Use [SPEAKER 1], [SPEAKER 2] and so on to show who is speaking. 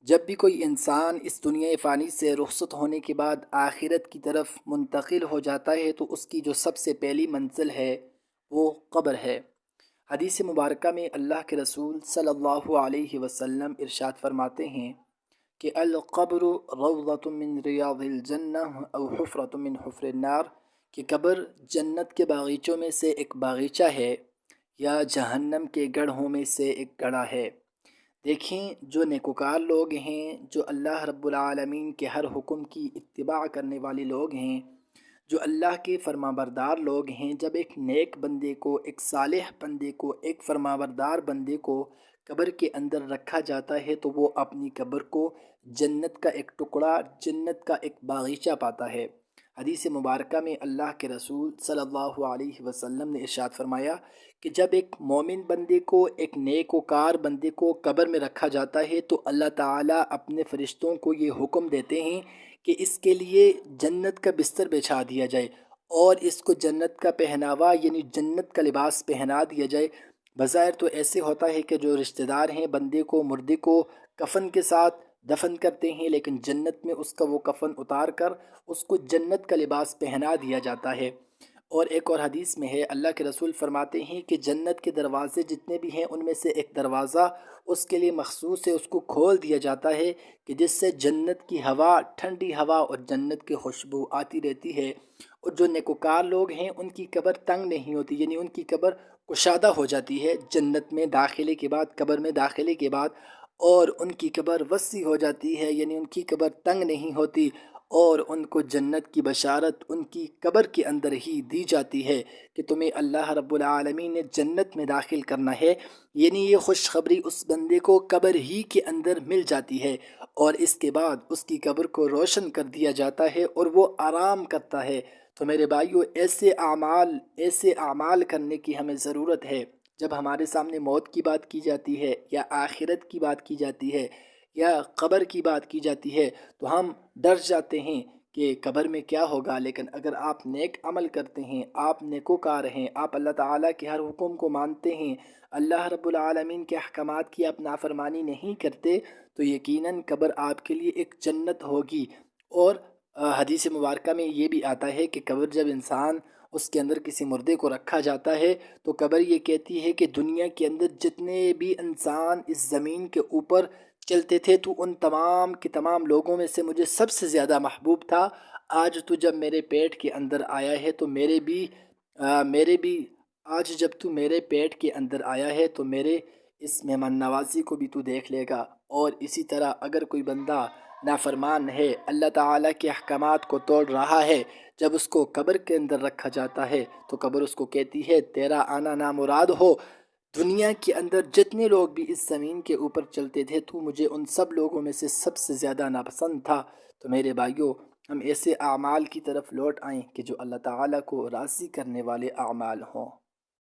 [SPEAKER 1] جب بھی کوئی انسان اس دنیا فانی سے رخصت ہونے کے بعد آخرت کی طرف منتقل ہو جاتا ہے تو اس کی جو سب سے پہلی منزل ہے وہ قبر ہے۔ حدیث مبارکہ میں اللہ کے رسول صلی اللہ علیہ وسلم ارشاد فرماتے ہیں کہ القبر روضۃ من ریاض الجنہ او حفرۃ من حفر النار، کہ قبر جنت کے باغیچوں میں سے ایک باغیچہ ہے یا جہنم کے گڑھوں میں سے ایک گڑھا ہے۔ دیکھیں، جو نیکوکار لوگ ہیں، جو اللہ رب العالمین کے ہر حکم کی اتباع کرنے والے لوگ ہیں، جو اللہ کے فرمانبردار لوگ ہیں، جب ایک نیک بندے کو، ایک صالح بندے کو، ایک فرمانبردار بندے کو قبر کے اندر رکھا جاتا ہے تو وہ اپنی قبر کو جنت کا ایک ٹکڑا، جنت کا ایک باغیچہ پاتا ہے۔ حدیث مبارکہ میں اللہ کے رسول صلی اللہ علیہ وسلم نے ارشاد فرمایا کہ جب ایک مومن بندے کو، ایک نیک وکار بندے کو قبر میں رکھا جاتا ہے تو اللہ تعالیٰ اپنے فرشتوں کو یہ حکم دیتے ہیں کہ اس کے لیے جنت کا بستر بچھا دیا جائے اور اس کو جنت کا پہناوا یعنی جنت کا لباس پہنا دیا جائے۔ بظاہر تو ایسے ہوتا ہے کہ جو رشتہ دار ہیں بندے کو، مردے کو کفن کے ساتھ دفن کرتے ہیں، لیکن جنت میں اس کا وہ کفن اتار کر اس کو جنت کا لباس پہنا دیا جاتا ہے۔ اور ایک اور حدیث میں ہے، اللہ کے رسول فرماتے ہیں کہ جنت کے دروازے جتنے بھی ہیں ان میں سے ایک دروازہ اس کے لیے مخصوص ہے، اس کو کھول دیا جاتا ہے کہ جس سے جنت کی ہوا، ٹھنڈی ہوا اور جنت کی خوشبو آتی رہتی ہے۔ اور جو نیکوکار لوگ ہیں ان کی قبر تنگ نہیں ہوتی، یعنی ان کی قبر کشادہ ہو جاتی ہے جنت میں داخلے کے بعد، قبر میں داخلے کے بعد، اور ان کی قبر وسیع ہو جاتی ہے، یعنی ان کی قبر تنگ نہیں ہوتی، اور ان کو جنت کی بشارت ان کی قبر کے اندر ہی دی جاتی ہے کہ تمہیں اللہ رب العالمین نے جنت میں داخل کرنا ہے۔ یعنی یہ خوشخبری اس بندے کو قبر ہی کے اندر مل جاتی ہے، اور اس کے بعد اس کی قبر کو روشن کر دیا جاتا ہے اور وہ آرام کرتا ہے۔ تو میرے بھائیو، ایسے اعمال کرنے کی ہمیں ضرورت ہے۔ جب ہمارے سامنے موت کی بات کی جاتی ہے یا آخرت کی بات کی جاتی ہے یا قبر کی بات کی جاتی ہے تو ہم ڈر جاتے ہیں کہ قبر میں کیا ہوگا، لیکن اگر آپ نیک عمل کرتے ہیں، آپ نیکوکار ہیں، آپ اللہ تعالیٰ کے ہر حکم کو مانتے ہیں، اللہ رب العالمین کے احکامات کی آپ نافرمانی نہیں کرتے، تو یقیناً قبر آپ کے لیے ایک جنت ہوگی۔ اور حدیث مبارکہ میں یہ بھی آتا ہے کہ قبر جب انسان اس کے اندر کسی مردے کو رکھا جاتا ہے تو قبر یہ کہتی ہے کہ دنیا کے اندر جتنے بھی انسان اس زمین کے اوپر چلتے تھے تو ان تمام کے تمام لوگوں میں سے مجھے سب سے زیادہ محبوب تھا۔ آج تو جب میرے پیٹ کے اندر آیا ہے تو میرے بھی آج جب تو میرے پیٹ کے اندر آیا ہے تو میرے اس مہمان نوازی کو بھی تو دیکھ لے گا۔ اور اسی طرح اگر کوئی بندہ نافرمان ہے، اللہ تعالیٰ کے احکامات کو توڑ رہا ہے، جب اس کو قبر کے اندر رکھا جاتا ہے تو قبر اس کو کہتی ہے تیرا آنا نامراد ہو، دنیا کے اندر جتنے لوگ بھی اس زمین کے اوپر چلتے تھے تو مجھے ان سب لوگوں میں سے سب سے زیادہ ناپسند تھا۔ تو میرے بھائیوں، ہم ایسے اعمال کی طرف لوٹ آئیں کہ جو اللہ تعالیٰ کو راضی کرنے والے اعمال ہوں۔